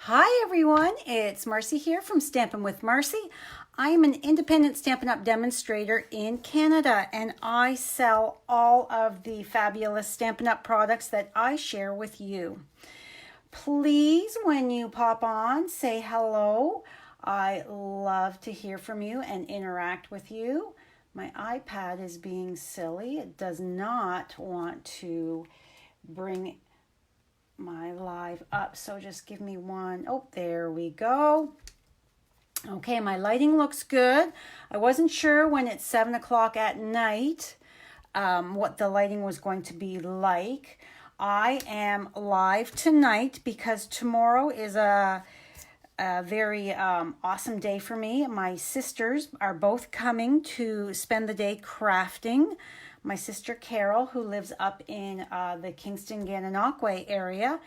Hi everyone, it's Marcy here from Stampin' with Marcy. I am an independent Stampin' Up! Demonstrator in Canada, and I sell all of the fabulous Stampin' Up! Products that I share with you. Please, when you pop on, say hello. I love to hear from you and interact with you. My iPad is being silly. It does not want to bring my live up, so just give me one. Oh, there we go. Okay, my lighting looks good. I wasn't sure when it's 7 o'clock at night what the lighting was going to be like. I am live tonight because tomorrow is a very awesome day for me. My sisters are both coming to spend the day crafting. My sister Carol, who lives up in the Kingston-Gananoque area,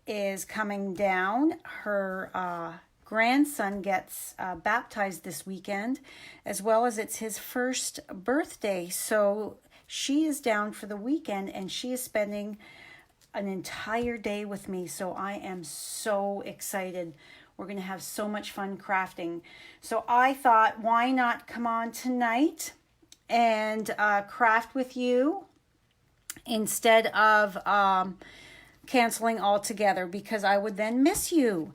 is coming down. Her grandson gets baptized this weekend, as well as it's his first birthday. So she is down for the weekend, and she is spending an entire day with me. So I am so excited. We're going to have so much fun crafting. So I thought, why not come on tonight and craft with you instead of canceling altogether, because I would then miss you.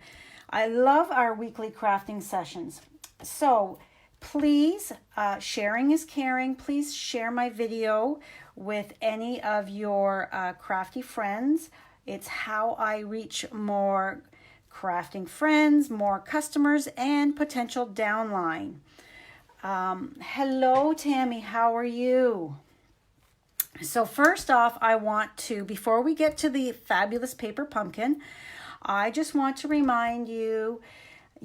I love our weekly crafting sessions. So please, sharing is caring. Please share my video with any of your crafty friends. It's how I reach more crafting friends, more customers, and potential downline. Hello, Tammy. How are you? So first off, I want to, before we get to the fabulous paper pumpkin, I just want to remind you,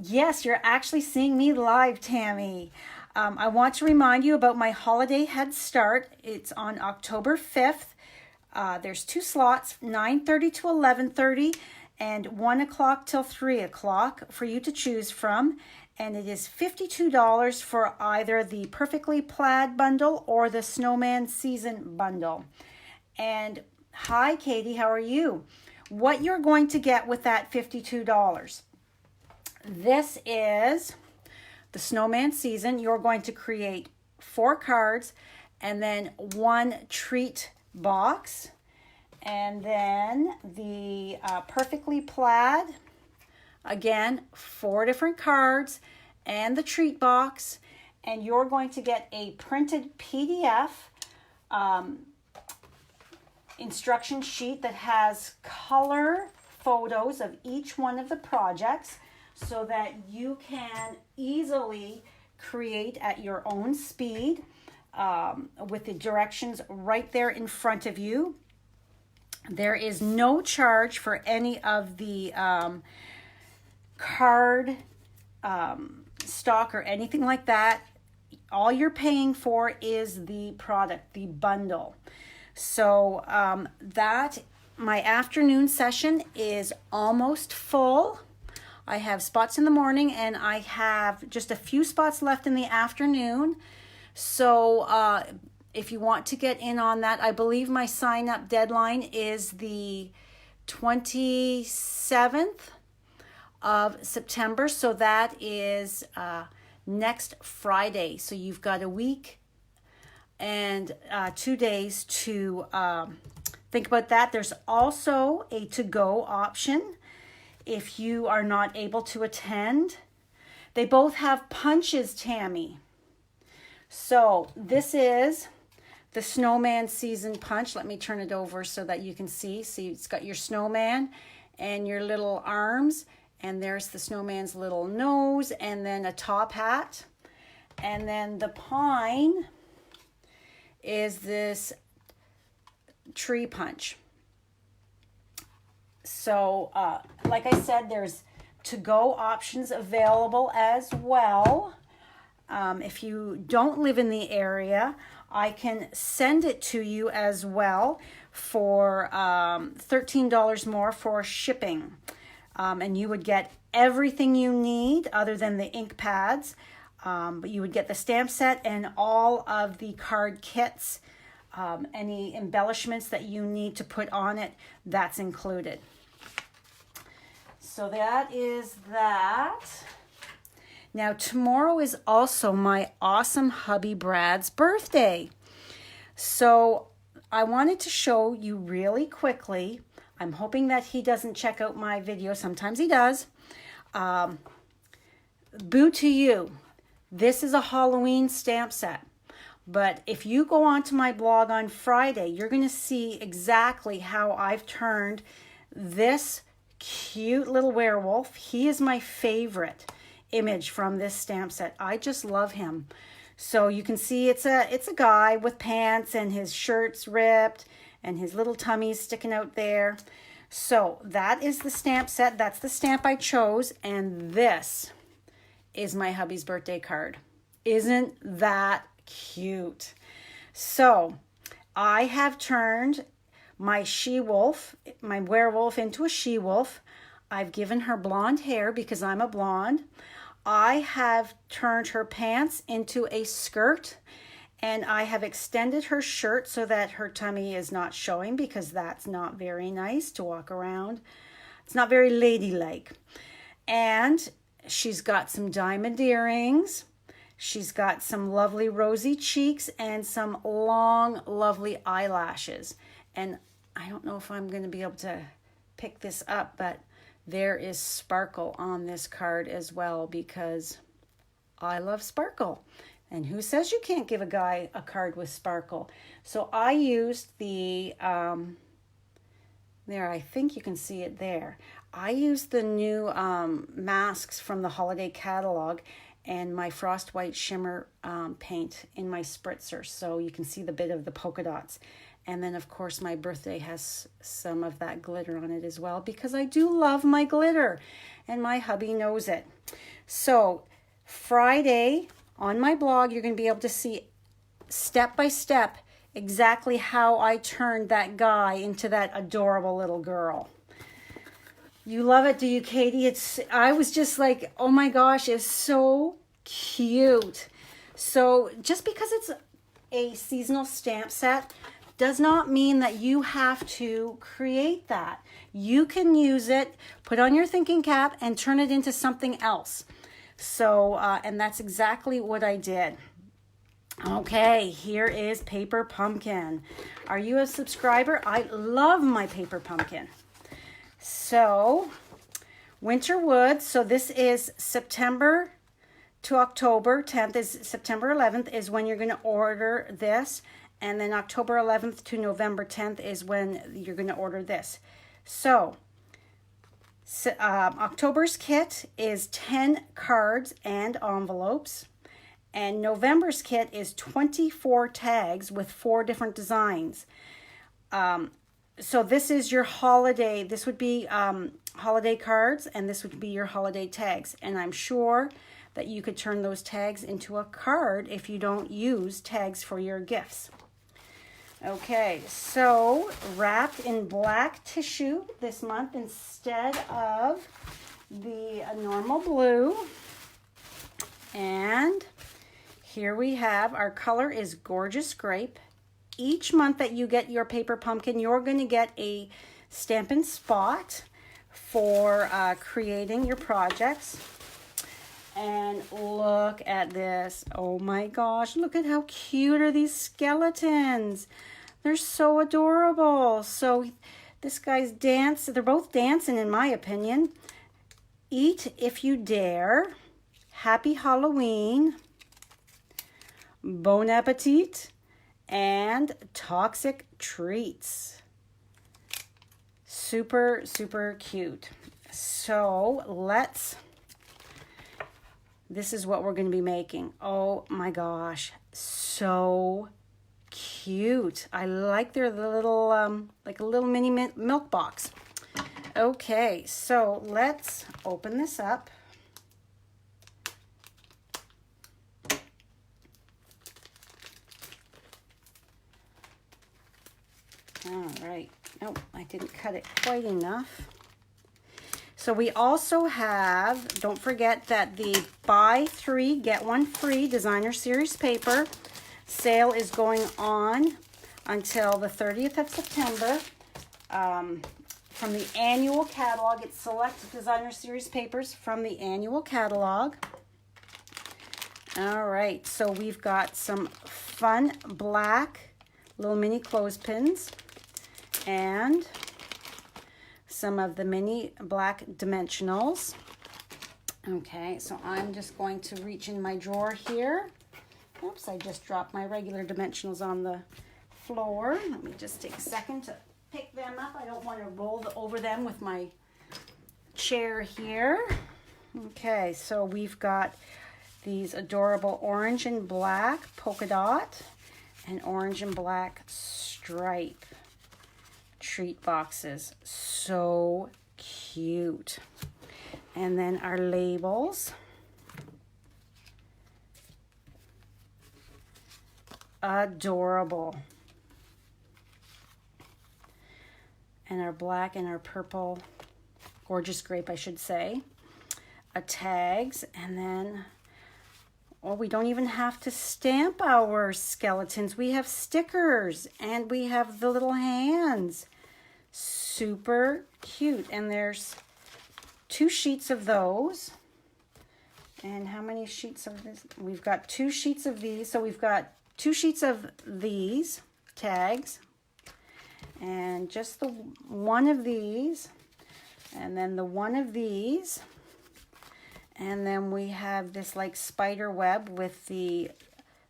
yes, you're actually seeing me live, Tammy. I want to remind you about my holiday head start. It's on October 5th. There's 2 slots, 9:30 to 11:30 and 1 o'clock till 3 o'clock for you to choose from. And it is $52 for either the Perfectly Plaid bundle or the Snowman Season bundle. And hi, Katie, how are you? What you're going to get with that $52. This is the Snowman Season. You're going to create 4 cards and then 1 treat box. And then the Perfectly Plaid, again, 4 different cards and the treat box. And you're going to get a printed PDF instruction sheet that has color photos of each one of the projects so that you can easily create at your own speed with the directions right there in front of you. There is no charge for any of the card stock or anything like that. All you're paying for is the product, the bundle. So my afternoon session is almost full. I have spots in the morning and I have just a few spots left in the afternoon. So if you want to get in on that, I believe my sign up deadline is the 27th of September. So that is next Friday. So you've got a week and 2 days to think about that. There's also a to-go option if you are not able to attend. They both have punches, Tammy. So this is the Snowman Season punch. Let me turn it over so that you can see. See, it's got your snowman and your little arms, and there's the snowman's little nose, and then a top hat. And then the pine is this tree punch. So, like I said, there's to-go options available as well. If you don't live in the area, I can send it to you as well for $13 more for shipping. And you would get everything you need other than the ink pads. But you would get the stamp set and all of the card kits. Any embellishments that you need to put on it, that's included. so that is that. Now, tomorrow is also my awesome hubby Brad's birthday. So I wanted to show you really quickly. I'm hoping that he doesn't check out my video. Sometimes he does. Boo to you. This is a Halloween stamp set. But if you go onto my blog on Friday, you're going to see exactly how I've turned this cute little werewolf. He is my favorite image from this stamp set. I just love him. So you can see it's a guy with pants and his shirt's ripped and his little tummy's sticking out there. So that is the stamp set. That's the stamp I chose. And this is my hubby's birthday card. Isn't that cute? So I have turned my she-wolf, my werewolf, into a she-wolf. I've given her blonde hair because I'm a blonde. I have turned her pants into a skirt, and I have extended her shirt so that her tummy is not showing, because that's not very nice to walk around. It's not very ladylike. And she's got some diamond earrings. She's got some lovely rosy cheeks and some long, lovely eyelashes. And I don't know if I'm going to be able to pick this up, but there is sparkle on this card as well, because I love sparkle. And who says you can't give a guy a card with sparkle? So I used the, there, I think you can see it there. I used the new masks from the holiday catalog and my Frost White Shimmer paint in my spritzer, so you can see the bit of the polka dots. And then, of course, my birthday has some of that glitter on it as well, because I do love my glitter, and my hubby knows it. So Friday on my blog, you're going to be able to see step by step exactly how I turned that guy into that adorable little girl. You love it, do you, Katie? I was just like, oh my gosh, it's so cute. So just because it's a seasonal stamp set does not mean that you have to create that. You can use it, put on your thinking cap, and turn it into something else. So, and that's exactly what I did. Okay, here is Paper Pumpkin. Are you a subscriber? I love my Paper Pumpkin. So, Winter Wood. So this is September to October 10th is September 11th is when you're going to order this. And then October 11th to November 10th is when you're going to order this. So October's kit is 10 cards and envelopes. And November's kit is 24 tags with 4 different designs. So this is your holiday. This would be holiday cards, and this would be your holiday tags. And I'm sure that you could turn those tags into a card if you don't use tags for your gifts. Okay, so wrapped in black tissue this month instead of the normal blue. And here we have, our color is Gorgeous Grape. Each month that you get your Paper Pumpkin, you're going to get a Stampin' Spot for creating your projects. And look at this. Oh my gosh, look at how cute are these skeletons. They're so adorable. So this guy's they're both dancing in my opinion. Eat If You Dare, Happy Halloween, Bon Appetit, and Toxic Treats. Super, super cute. So this is what we're going to be making. Oh my gosh, so cute. I like their little, like a little mini milk box. Okay, so let's open this up. All right. Nope, I didn't cut it quite enough. So we also have, don't forget that the buy 3, get 1 free designer series paper sale is going on until the 30th of September. from the annual catalog. It's Select Designer Series papers from the annual catalog. All right, so we've got some fun black little mini clothespins and some of the mini black dimensionals. Okay, so I'm just going to reach in my drawer here. Oops, I just dropped my regular dimensionals on the floor. Let me just take a second to pick them up. I don't want to roll over them with my chair here. Okay, so we've got these adorable orange and black polka dot and orange and black stripe treat boxes. So cute. And then our labels. Adorable. And our black and our purple, gorgeous grape, I should say. Tags. And then, oh, we don't even have to stamp our skeletons. We have stickers and we have the little hands. Super cute. And there's 2 sheets of those. And how many sheets of this? We've got 2 sheets of these. So we've got 2 sheets of these tags. And just the one of these. And then the one of these. And then we have this like spider web with the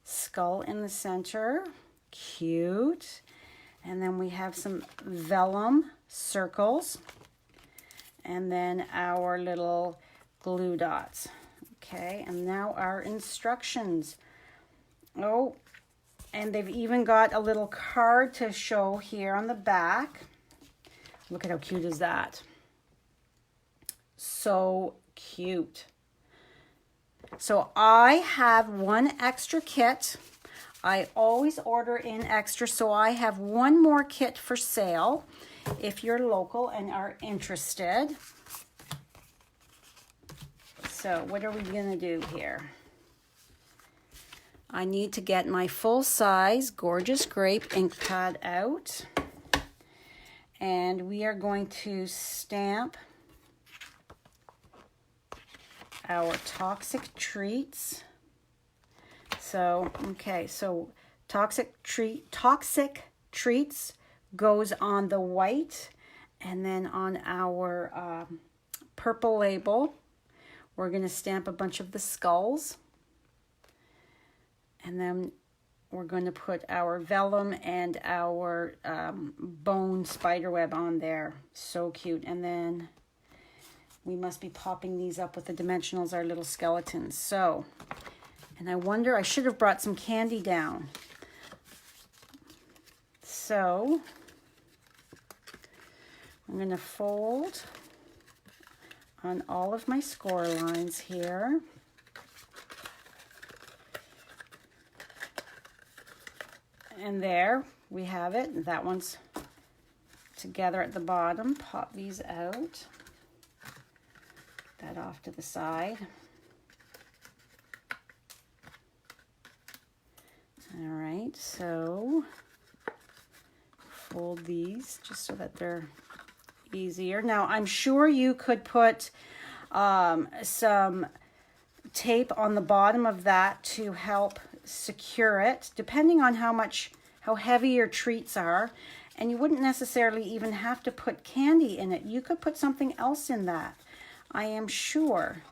skull in the center. Cute. And then we have some vellum circles. And then our little glue dots. Okay, and now our instructions. Oh, and they've even got a little card to show here on the back. Look at how cute is that. So cute. So I have one extra kit. I always order in extra, so I have one more kit for sale if you're local and are interested. So what are we gonna do here? I need to get my full-size gorgeous grape ink pad out, and we are going to stamp our toxic treats. So, okay, so toxic treats goes on the white, and then on our purple label, we're going to stamp a bunch of the skulls. And then we're going to put our vellum and our bone spiderweb on there. So cute. And then we must be popping these up with the dimensionals, our little skeletons. So, and I wonder, I should have brought some candy down. So, I'm going to fold on all of my score lines here. And there we have it. That one's together at the bottom. Pop these out. That off to the side. All right, so fold these just so that they're easier. Now, I'm sure you could put some tape on the bottom of that to help secure it, depending on how heavy your treats are. And you wouldn't necessarily even have to put candy in it. You could put something else in that, I am sure.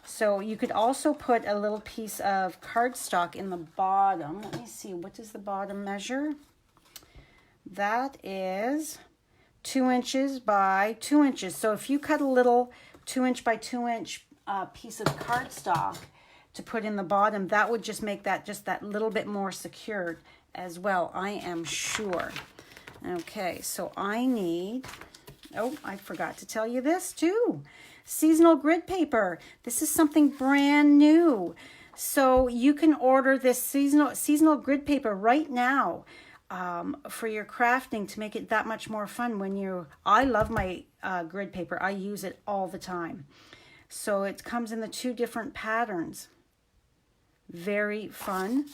So you could also put a little piece of cardstock in the bottom. Let me see, what does the bottom measure? That is 2 inches by 2 inches. So if you cut a little 2 inch by 2 inch piece of cardstock to put in the bottom, that would just make that just that little bit more secured as well, I am sure. Okay, so I need, oh, I forgot to tell you this too. Seasonal grid paper. This is something brand new. So you can order this seasonal grid paper right now for your crafting to make it that much more fun when I love my grid paper. I use it all the time. So it comes in the 2 different patterns. Very fun.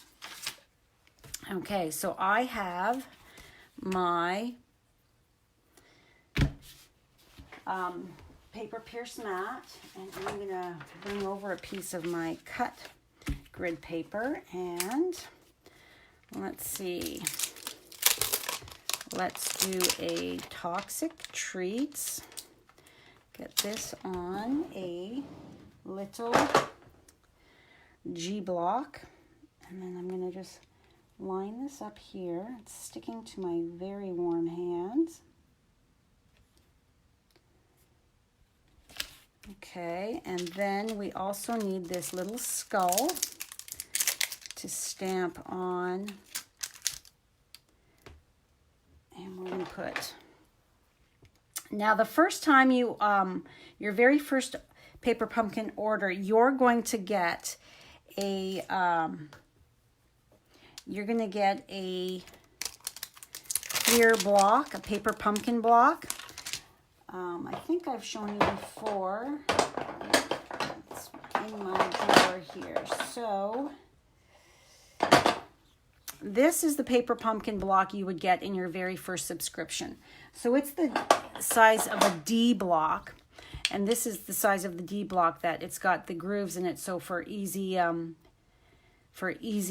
Okay, so I have my paper pierce mat, and I'm going to bring over a piece of my cut grid paper, and let's see. Let's do a Toxic Treats. Get this on a little G block, and then I'm going to just line this up here. It's sticking to my very warm hands. Okay, and then we also need this little skull to stamp on. And we're going to put... Now, the first time you, your very first paper pumpkin order, you're going to get a, clear block, a paper pumpkin block. I think I've shown you before. It's in my drawer here. So this is the paper pumpkin block you would get in your very first subscription. So it's the size of a D block, and this is the size of the D block that it's got the grooves in it, so for easy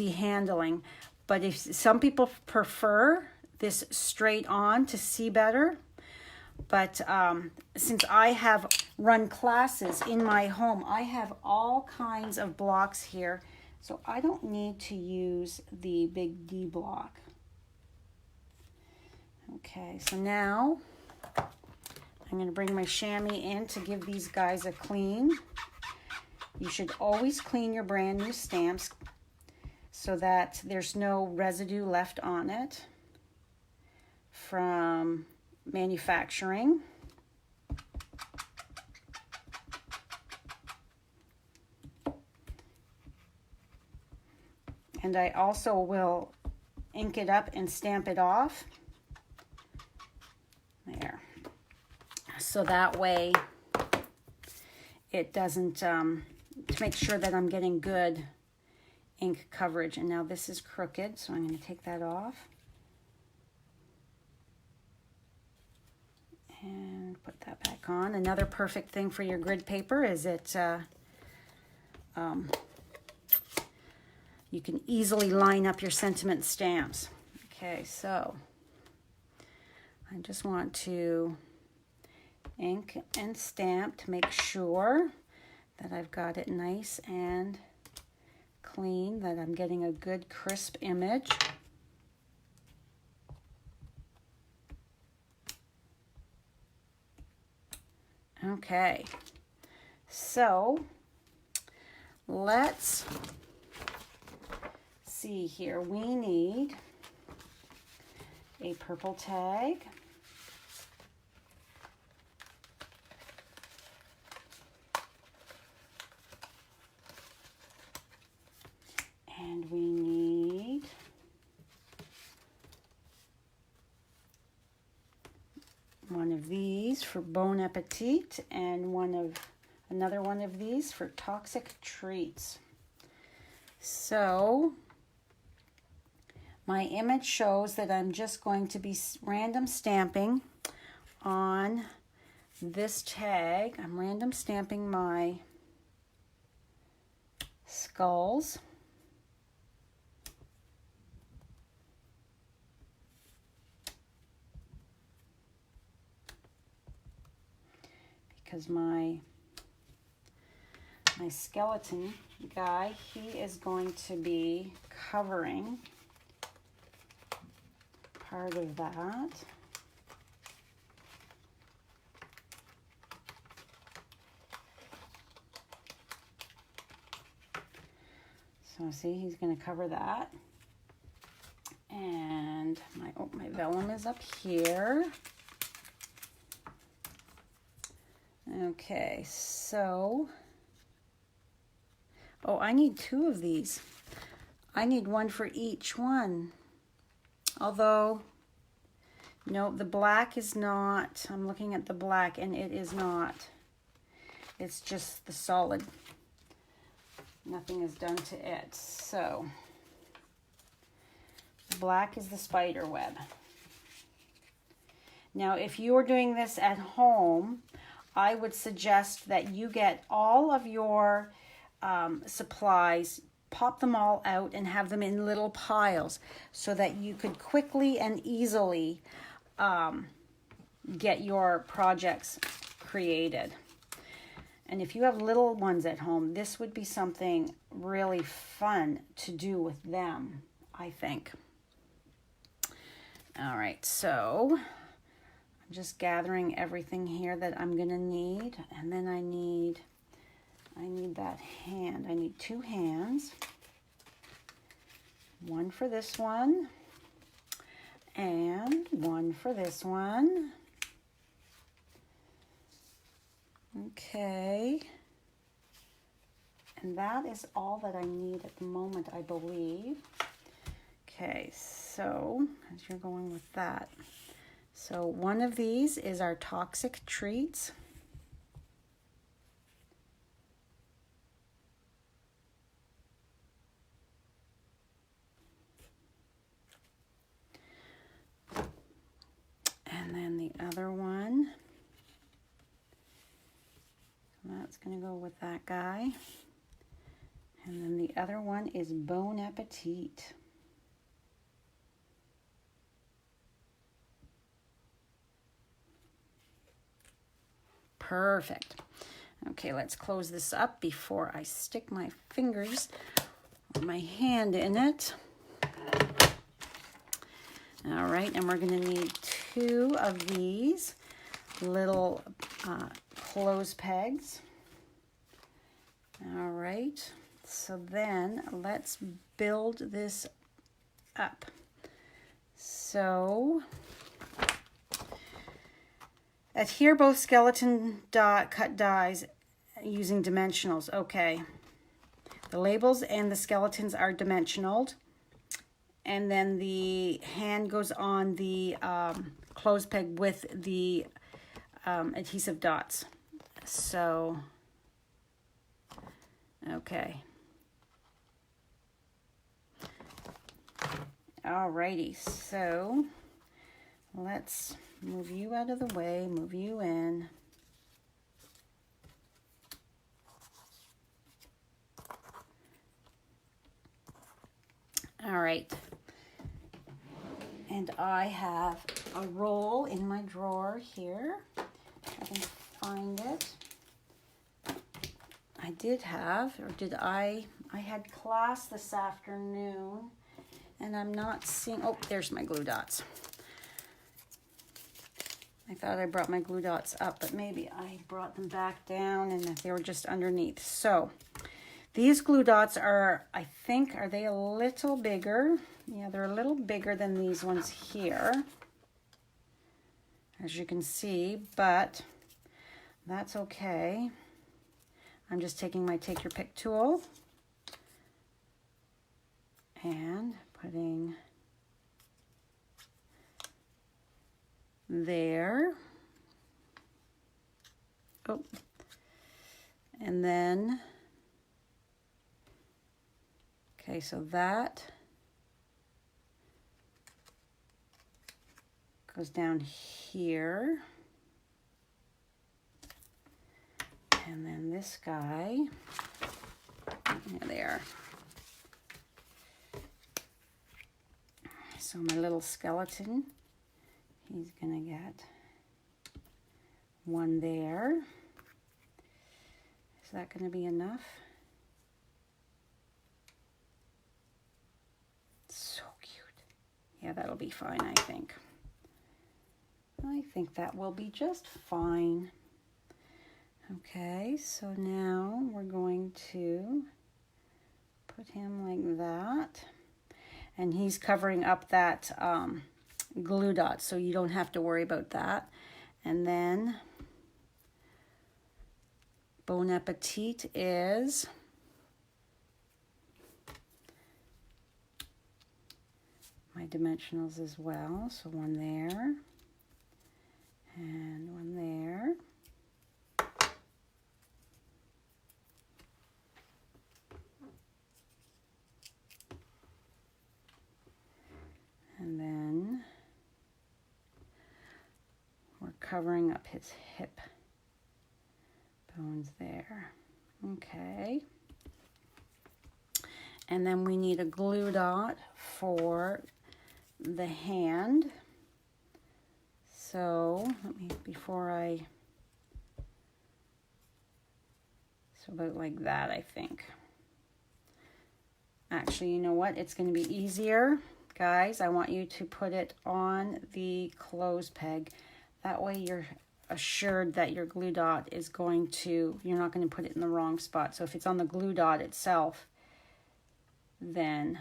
handling. But if some people prefer this straight on to see better, but since I have run classes in my home, I have all kinds of blocks here, so I don't need to use the big D block. Okay, so now I'm going to bring my chamois in to give these guys a clean. You should always clean your brand new stamps so that there's no residue left on it from manufacturing. And I also will ink it up and stamp it off. There. So that way it doesn't, to make sure that I'm getting good ink coverage. And now this is crooked, so I'm going to take that off. And put that back on. Another perfect thing for your grid paper is you can easily line up your sentiment stamps. Okay, so I just want to ink and stamp to make sure that I've got it nice and clean, that I'm getting a good crisp image. Okay, so let's see here. We need a purple tag. And we need one of these for Bon Appetit and another one of these for Toxic Treats. So my image shows that I'm just going to be random stamping on this tag. I'm random stamping my skulls. Because my skeleton guy, he is going to be covering part of that. So see, he's going to cover that. And my vellum is up here. Okay, so, I need two of these. I need one for each one. Although, no, the black is not. I'm looking at the black and it is not. It's just the solid. Nothing is done to it. So, black is the spider web. Now, if you're doing this at home, I would suggest that you get all of your supplies, pop them all out and have them in little piles so that you could quickly and easily get your projects created. And if you have little ones at home, this would be something really fun to do with them, I think. All right, so I'm just gathering everything here that I'm gonna need, and then I need that hand. I need 2 hands. One for this one, and one for this one. Okay. And that is all that I need at the moment, I believe. Okay, so as you're going with that. So one of these is our toxic treats. And then the other one, that's going to go with that guy. And then the other one is Bon Appetit. Perfect. Okay, let's close this up before I stick my fingers or my hand in it. All right, and we're going to need 2 of these little clothes pegs. All right, so then let's build this up. So adhere both skeleton cut dies using dimensionals. Okay, the labels and the skeletons are dimensionaled, and then the hand goes on the clothes peg with the adhesive dots. So, okay. Alrighty, so let's move you out of the way, move you in. All right. And I have a roll in my drawer here. I can find it. I did have, or did I had class this afternoon, and I'm not seeing, oh, there's my glue dots. I thought I brought my glue dots up, but maybe I brought them back down and they were just underneath. So these glue dots are, I think, are they a little bigger? Yeah, they're a little bigger than these ones here, as you can see, but that's okay. I'm just taking my Take Your Pick tool and putting there. Oh, and then, okay, so that goes down here. And then this guy, yeah, there. So my little skeleton, he's gonna get one there. Is that gonna be enough? So cute. Yeah, that'll be fine, I think. I think that will be just fine. Okay, so now we're going to put him like that. And he's covering up that glue dot, so you don't have to worry about that. And then Bon Appetit is my dimensionals as well. So one there and one there. And then we're covering up his hip bones there. Okay. And then we need a glue dot for the hand. So let me, so about like that, I think. Actually, you know what? It's going to be easier. Guys, I want you to put it on the clothes peg. That way you're assured that your glue dot is going to, you're not going to put it in the wrong spot. So if it's on the glue dot itself, then,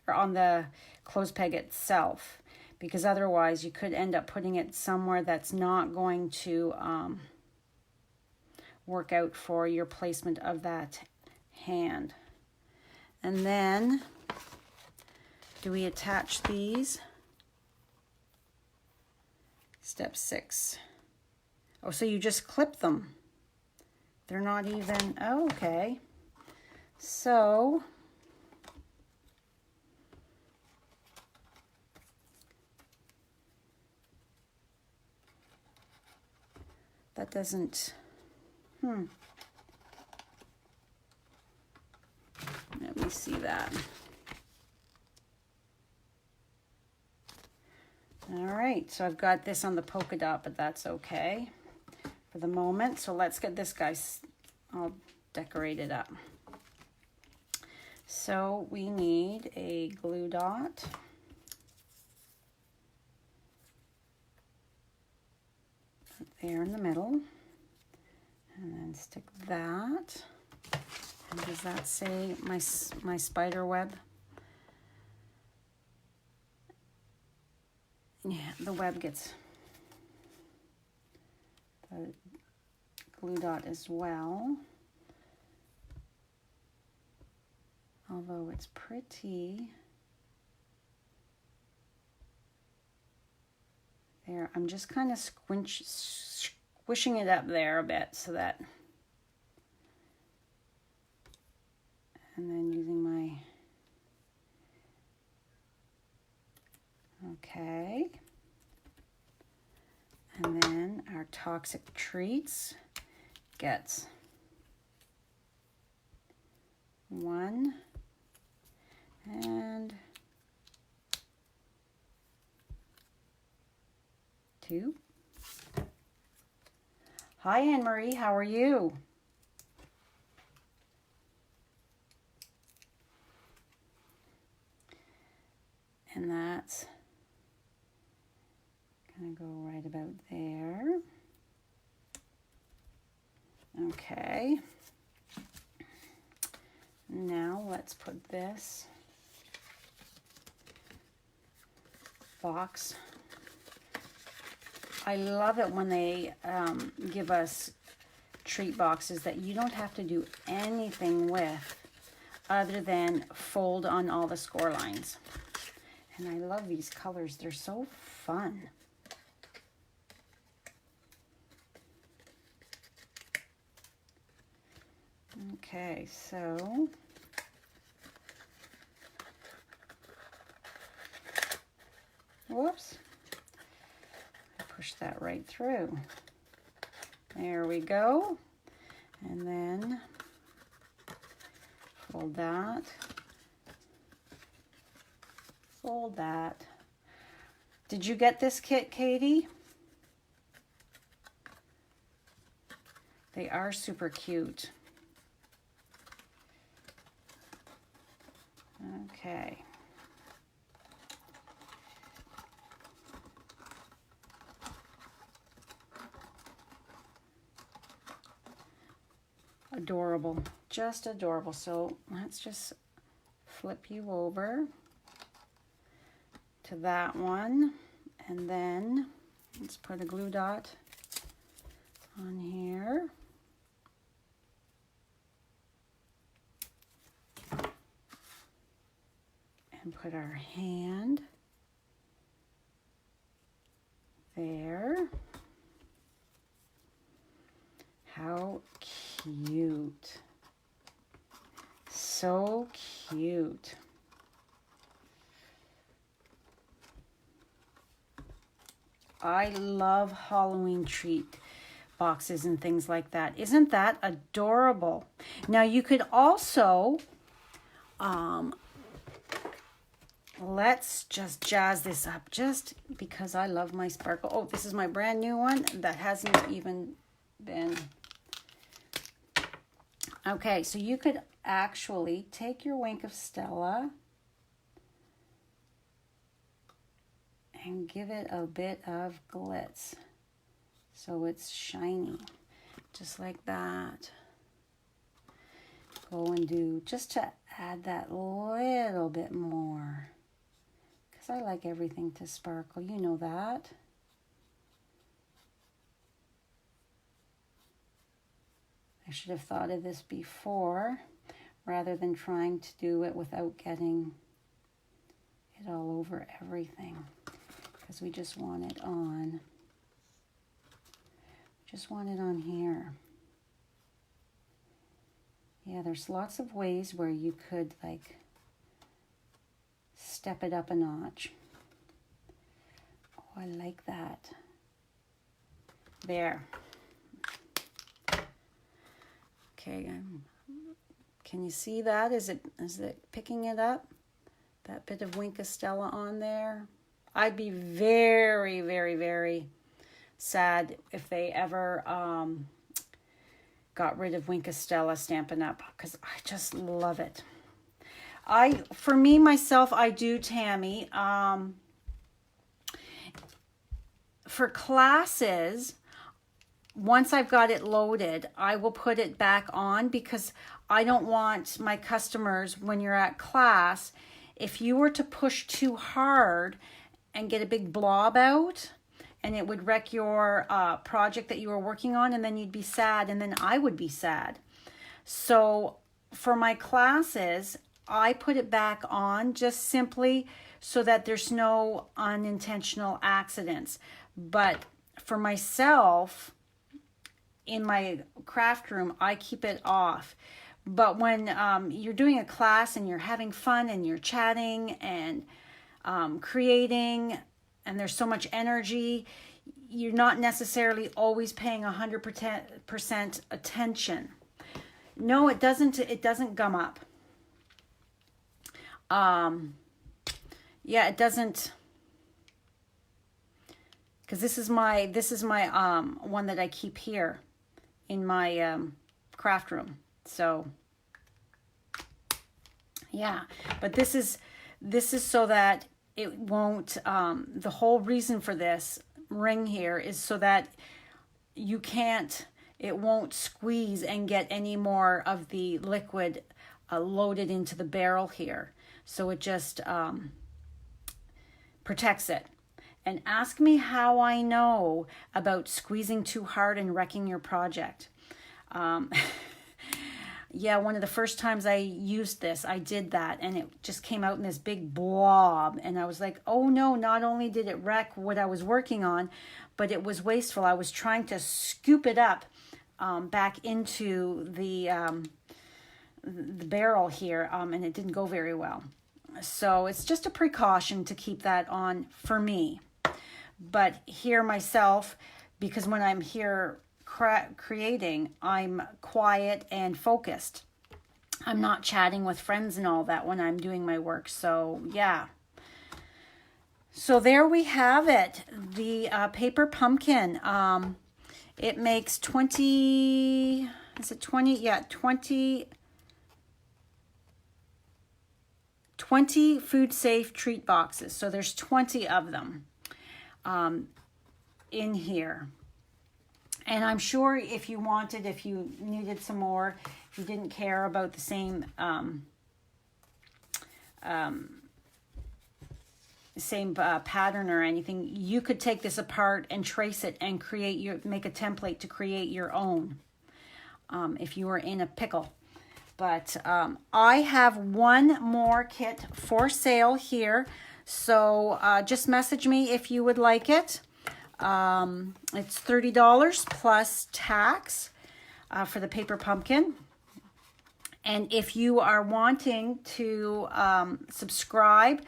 or on the clothes peg itself, because otherwise you could end up putting it somewhere that's not going to work out for your placement of that hand. And then, do we attach these? Step 6. Oh, so you just clip them. They're not even, oh, okay. So, that doesn't, let me see that. All right, so I've got this on the polka dot, but that's okay for the moment. So let's get this guy all decorated up. So we need a glue dot. Put there in the middle. And then stick that. And does that say my spider web? Yeah, the web gets the glue dot as well. Although it's pretty. There, I'm just kind of squishing it up there a bit so that, and then using my, okay. And then our toxic treats gets 1 and 2. Hi, Anne-Marie, how are you? And that's gonna go right about there. Okay. Now let's put this box. I love it when they give us treat boxes that you don't have to do anything with other than fold on all the score lines. And I love these colors. They're so fun. Okay, so whoops. I pushed that right through. There we go. And then fold that. Fold that. Did you get this kit, Katie? They are super cute. Okay. Adorable, just adorable. So let's just flip you over to that one, and then let's put a glue dot on here. And put our hand there. How cute. So cute. I love Halloween treat boxes and things like that. Isn't that adorable? Now you could also, let's just jazz this up just because I love my sparkle. Oh, this is my brand new one that hasn't even been. Okay, so you could actually take your Wink of Stella and give it a bit of glitz so it's shiny, just like that. Go and do, just to add that little bit more, because I like everything to sparkle, you know that. I should have thought of this before rather than trying to do it without getting it all over everything, because we just want it on. Just want it on here. Yeah, there's lots of ways where you could like step it up a notch. Oh, I like that. There. Okay, can you see that? Is it picking it up? That bit of Wink of Stella on there. I'd be very, very, very sad if they ever got rid of Wink of Stella Stampin' Up, because I just love it. For me, myself, I do, Tammy. For classes, once I've got it loaded, I will put it back on, because I don't want my customers, when you're at class, if you were to push too hard and get a big blob out, and it would wreck your project that you were working on, and then you'd be sad, and then I would be sad. So for my classes, I put it back on just simply so that there's no unintentional accidents. But for myself, in my craft room, I keep it off. But when you're doing a class and you're having fun and you're chatting and creating, and there's so much energy, you're not necessarily always paying 100% attention. No, it doesn't gum up. Yeah, it doesn't, because this is my one that I keep here in my craft room. So yeah, but this is so that it won't, the whole reason for this ring here is so that it won't squeeze and get any more of the liquid loaded into the barrel here. So it just protects it. And ask me how I know about squeezing too hard and wrecking your project. Yeah, one of the first times I used this, I did that, and it just came out in this big blob. And I was like, oh no, not only did it wreck what I was working on, but it was wasteful. I was trying to scoop it up back into the barrel here, and it didn't go very well. So it's just a precaution to keep that on for me. But here myself, because when I'm here creating, I'm quiet and focused. I'm not chatting with friends and all that when I'm doing my work. So yeah. So there we have it. The paper pumpkin. It makes 20, is it 20? Yeah, 20 food safe treat boxes. So there's 20 of them in here. And I'm sure if you needed some more, if you didn't care about the same pattern or anything, you could take this apart and trace it and make a template to create your own if you were in a pickle. But I have one more kit for sale here, so just message me if you would like it. It's $30 plus tax for the paper pumpkin. And if you are wanting to subscribe,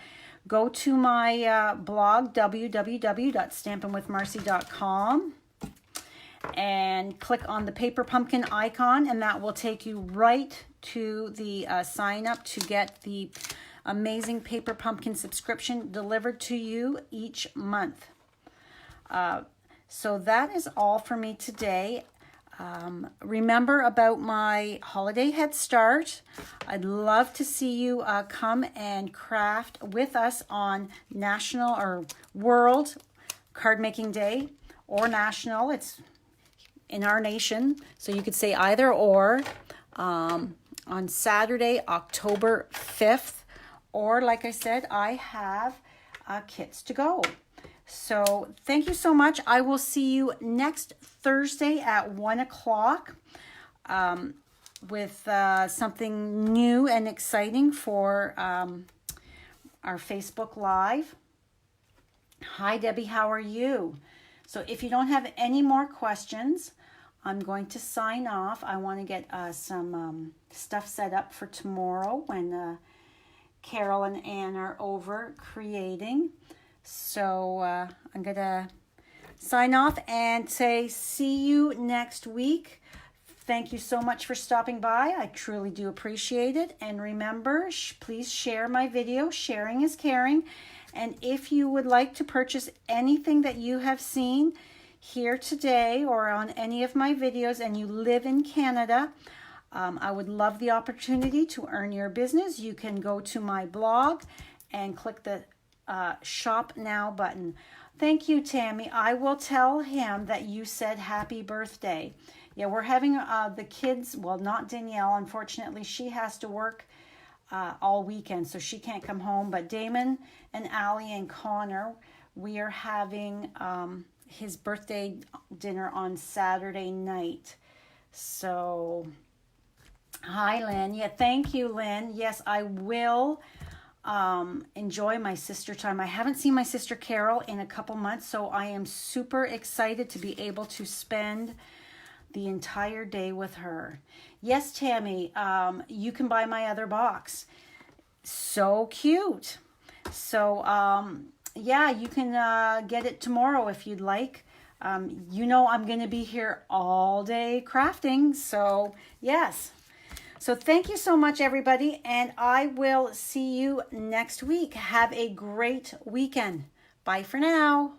go to my blog, www.stampinwithmarcy.com, and click on the paper pumpkin icon, and that will take you right to the sign up to get the amazing paper pumpkin subscription delivered to you each month. So that is all for me today. Remember about my holiday head start. I'd love to see you come and craft with us on National or World Card Making Day, or National. It's in our nation, so you could say either or, on Saturday, October 5th. Or like I said, I have kits to go. So thank you so much. I will see you next Thursday at 1 o'clock with something new and exciting for our Facebook Live. Hi, Debbie. How are you? So if you don't have any more questions, I'm going to sign off. I want to get some stuff set up for tomorrow when Carol and Ann are over creating. So I'm going to sign off and say see you next week. Thank you so much for stopping by. I truly do appreciate it. And remember, please share my video. Sharing is caring. And if you would like to purchase anything that you have seen here today or on any of my videos and you live in Canada, I would love the opportunity to earn your business. You can go to my blog and click the Shop Now button. Thank you, Tammy. I will tell him that you said happy birthday. Yeah, we're having the kids, well, not Danielle, unfortunately. She has to work all weekend, so she can't come home. But Damon and Allie and Connor, we are having his birthday dinner on Saturday night. So, hi, Lynn. Yeah, thank you, Lynn. Yes, I will enjoy my sister time. I haven't seen my sister Carol in a couple months, so I am super excited to be able to spend the entire day with her. Yes, Tammy, you can buy my other box. So cute. So, yeah, you can get it tomorrow if you'd like. You know I'm going to be here all day crafting, so yes. So thank you so much, everybody, and I will see you next week. Have a great weekend. Bye for now.